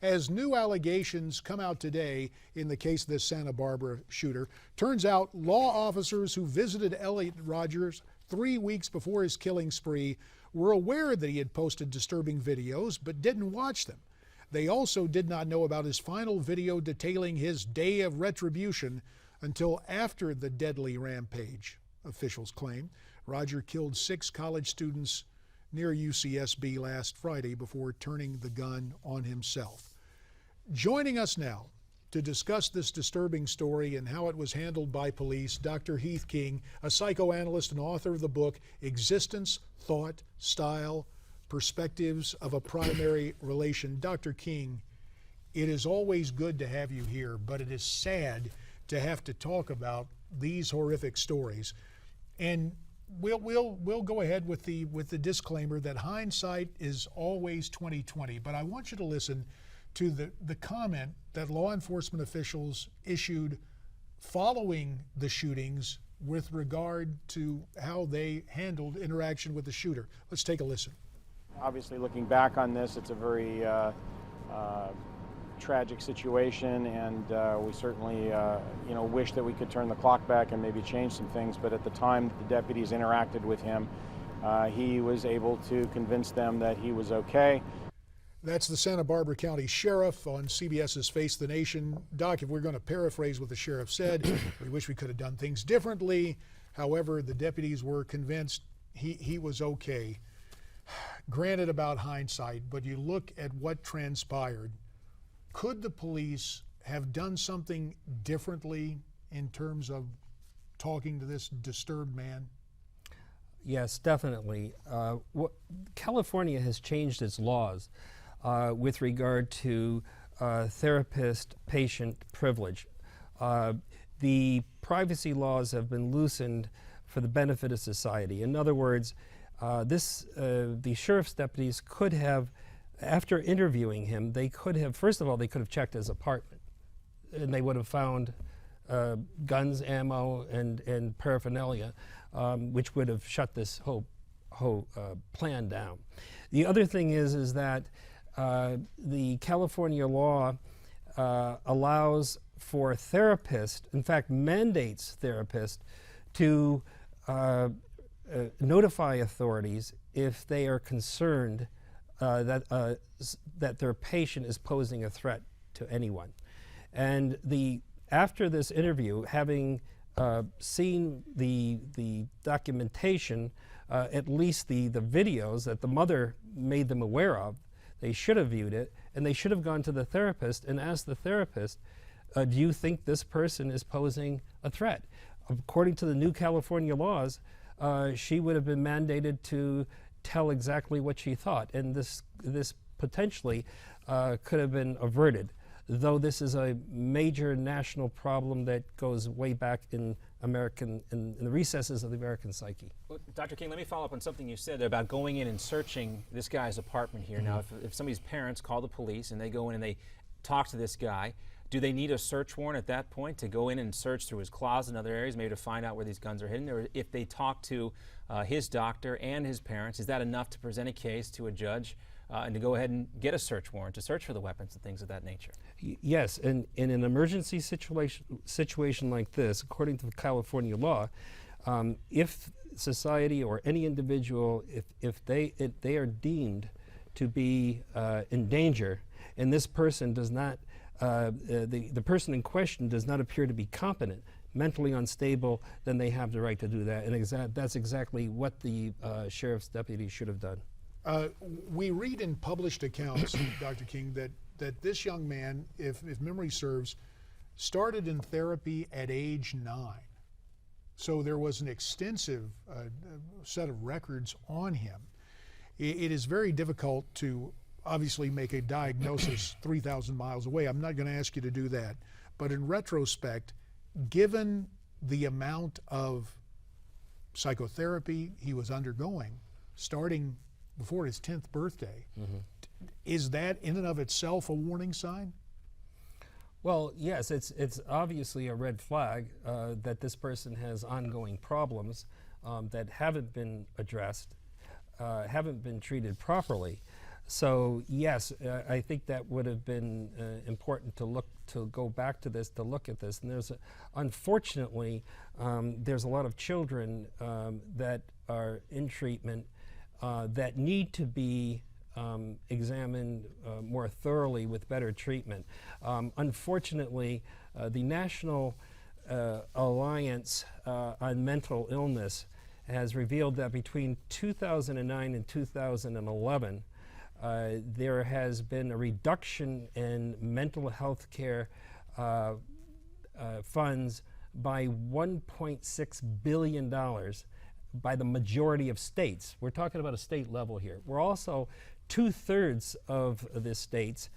as new allegations come out today in the case of this Santa Barbara shooter. Turns out law officers who visited Elliot Rogers 3 weeks before his killing spree were aware that he had posted disturbing videos but didn't watch them. They also did not know about his final video detailing his day of retribution until after the deadly rampage, officials claim. Roger killed 6 college students near UCSB last Friday before turning the gun on himself. Joining us now to discuss this disturbing story and how it was handled by police, Dr. Heath King, a psychoanalyst and author of the book Existence, Thought, Style, Perspectives of a Primary Relation. Dr. King, it is always good to have you here, but it is sad to have to talk about these horrific stories. And we'll go ahead with the disclaimer that hindsight is always 20/20. But I want you to listen to the comment that law enforcement officials issued following the shootings with regard to how they handled interaction with the shooter. Let's take a listen. Obviously, looking back on this, it's a very tragic situation, and we certainly wish that we could turn the clock back and maybe change some things. But at the time that the deputies interacted with him, he was able to convince them that he was okay. That's the Santa Barbara County Sheriff on CBS's Face the Nation. Doc, if we're going to paraphrase what the sheriff said, we wish we could have done things differently. However, the deputies were convinced he was okay. Granted about hindsight, but you look at what transpired. Could the police have done something differently in terms of talking to this disturbed man? Yes, definitely. California has changed its laws with regard to therapist-patient privilege. The privacy laws have been loosened for the benefit of society. In other words, the sheriff's deputies could have, after interviewing him, they could have, first of all, they could have checked his apartment, and they would have found guns, ammo, and paraphernalia, which would have shut this whole plan down. The other thing is that the California law allows for therapists, in fact mandates therapists, to notify authorities if they are concerned that their patient is posing a threat to anyone. And after this interview, having seen the documentation, at least the videos that the mother made them aware of, they should have viewed it, and they should have gone to the therapist and asked the therapist, do you think this person is posing a threat? According to the new California laws, she would have been mandated to tell exactly what she thought, and this potentially could have been averted, though this is a major national problem that goes way back in the recesses of the American psyche. Well, Dr. King, let me follow up on something you said about going in and searching this guy's apartment here. Mm-hmm. Now, if somebody's parents call the police and they go in and they talk to this guy, do they need a search warrant at that point to go in and search through his closet and other areas, maybe to find out where these guns are hidden? Or if they talk to his doctor and his parents, is that enough to present a case to a judge and to go ahead and get a search warrant to search for the weapons and things of that nature? Yes, and in an emergency situation like this, according to the California law, if society or any individual, if they are deemed to be in danger, and this person does not, the person in question does not appear to be competent, mentally unstable, then they have the right to do that. And that's exactly what the sheriff's deputy should have done. We read in published accounts, Dr. King, that this young man, if memory serves, started in therapy at age 9. So there was an extensive set of records on him. It is very difficult to obviously make a diagnosis 3,000 miles away. I'm not going to ask you to do that. But in retrospect, given the amount of psychotherapy he was undergoing, starting before his 10th birthday, mm-hmm. Is that in and of itself a warning sign? Well, yes, it's obviously a red flag that this person has ongoing problems that haven't been addressed, haven't been treated properly. So yes, I think that would have been important to go back to this, to look at this. And unfortunately, there's a lot of children that are in treatment that need to be examined more thoroughly with better treatment. Unfortunately, the National Alliance on Mental Illness has revealed that between 2009 and 2011, there has been a reduction in mental health care funds by $1.6 billion by the majority of states. We're talking about a state level here. We're also 2/3 of the states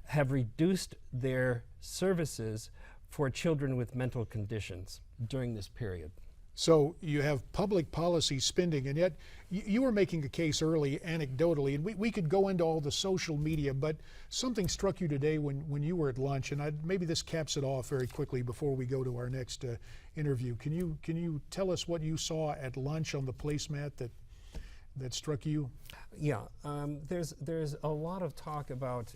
have reduced their services for children with mental conditions during this period. So you have public policy spending, and yet you were making a case early anecdotally, and we could go into all the social media, but something struck you today when you were at lunch, and maybe this caps it off very quickly before we go to our next interview. Can you tell us what you saw at lunch on the placemat that struck you? Yeah, there's a lot of talk about,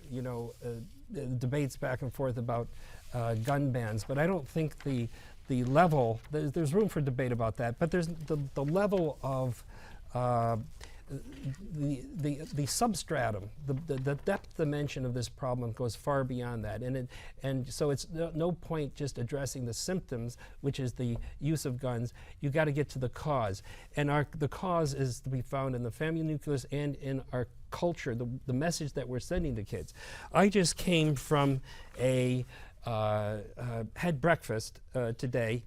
debates back and forth about gun bans, but I don't think the level, there's room for debate about that, but there's the level of the substratum, the depth dimension of this problem goes far beyond that, and so it's no point just addressing the symptoms, which is the use of guns. You got to get to the cause, and the cause is to be found in the family nucleus and in our culture, the message that we're sending to kids. I just came from had breakfast today,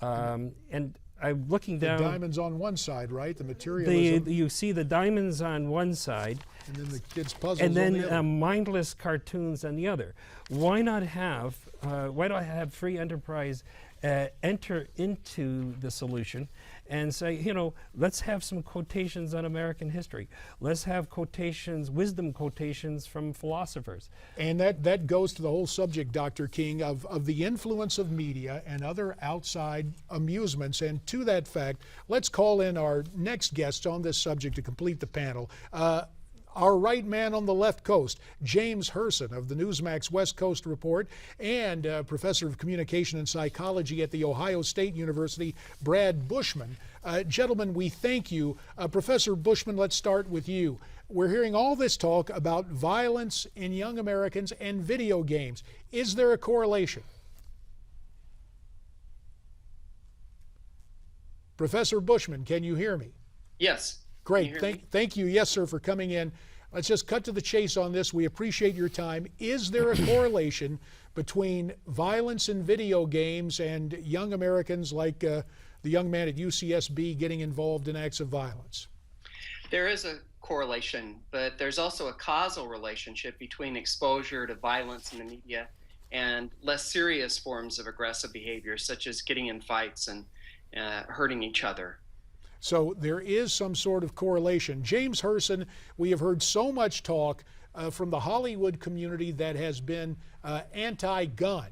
and I'm looking down. The diamonds on one side, right? The materialism. You see the diamonds on one side, and then the kids' puzzles and then on the other. Mindless cartoons on the other. Why not have? Why do I have free enterprise enter into the solution and say, let's have some quotations on American history. Let's have quotations, wisdom quotations from philosophers. And that goes to the whole subject, Dr. King, of the influence of media and other outside amusements. And to that fact, let's call in our next guest on this subject to complete the panel. Our right man on the left coast, James Herson of the Newsmax West Coast Report, and Professor of Communication and Psychology at The Ohio State University, Brad Bushman. Gentlemen, we thank you. Professor Bushman, let's start with you. We're hearing all this talk about violence in young Americans and video games. Is there a correlation? Professor Bushman, can you hear me? Yes. Great. Thank you, yes, sir, for coming in. Let's just cut to the chase on this. We appreciate your time. Is there a correlation between violence in video games and young Americans like the young man at UCSB getting involved in acts of violence? There is a correlation, but there's also a causal relationship between exposure to violence in the media and less serious forms of aggressive behavior, such as getting in fights and hurting each other. So there is some sort of correlation. James Herson, we have heard so much talk from the Hollywood community that has been anti-gun.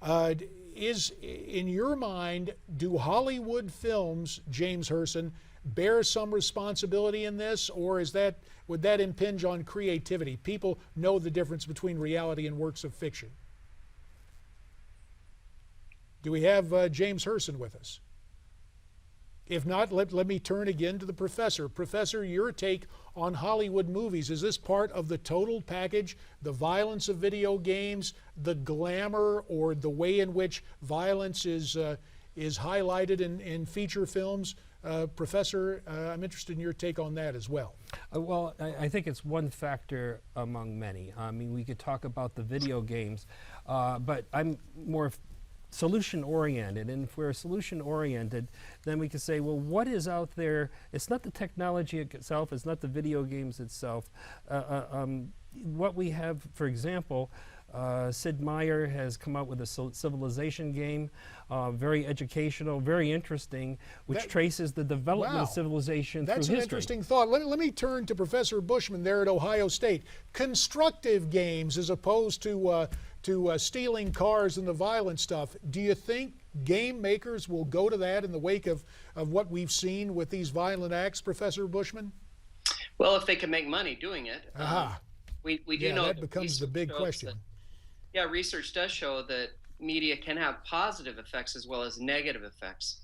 In your mind, do Hollywood films, James Herson, bear some responsibility in this, or would that impinge on creativity? People know the difference between reality and works of fiction. Do we have James Herson with us? If not, let me turn again to the professor. Professor, your take on Hollywood movies. Is this part of the total package, the violence of video games, the glamour, or the way in which violence is highlighted in feature films? Professor, I'm interested in your take on that as well. Well, I think it's one factor among many. I mean, we could talk about the video games, but I'm more solution-oriented, and if we're solution-oriented, then we can say, well, what is out there? It's not the technology itself, it's not the video games itself. What we have, for example, Sid Meier has come out with a civilization game, very educational, very interesting, which traces the development of civilization through history. That's an interesting thought. Let me turn to Professor Bushman there at Ohio State. Constructive games as opposed to stealing cars and the violent stuff. Do you think game makers will go to that in the wake of what we've seen with these violent acts, Professor Bushman? Well, if they can make money doing it. We do Yeah, know that becomes the research big shows question. yeah, research does show that media can have positive effects as well as negative effects.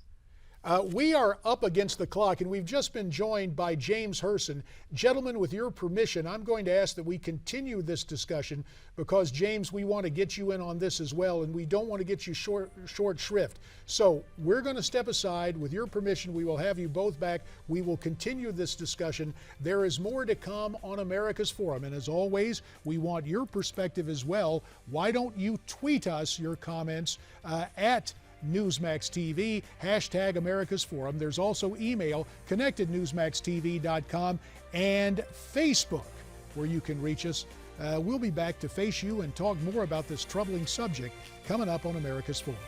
We are up against the clock, and we've just been joined by James Herson. Gentlemen, with your permission, I'm going to ask that we continue this discussion because, James, we want to get you in on this as well, and we don't want to get you short shrift. So we're going to step aside. With your permission, we will have you both back. We will continue this discussion. There is more to come on America's Forum, and as always, we want your perspective as well. Why don't you tweet us your comments at Newsmax TV, hashtag America's Forum. There's also email, connectednewsmaxtv.com, and Facebook, where you can reach us. We'll be back to face you and talk more about this troubling subject coming up on America's Forum.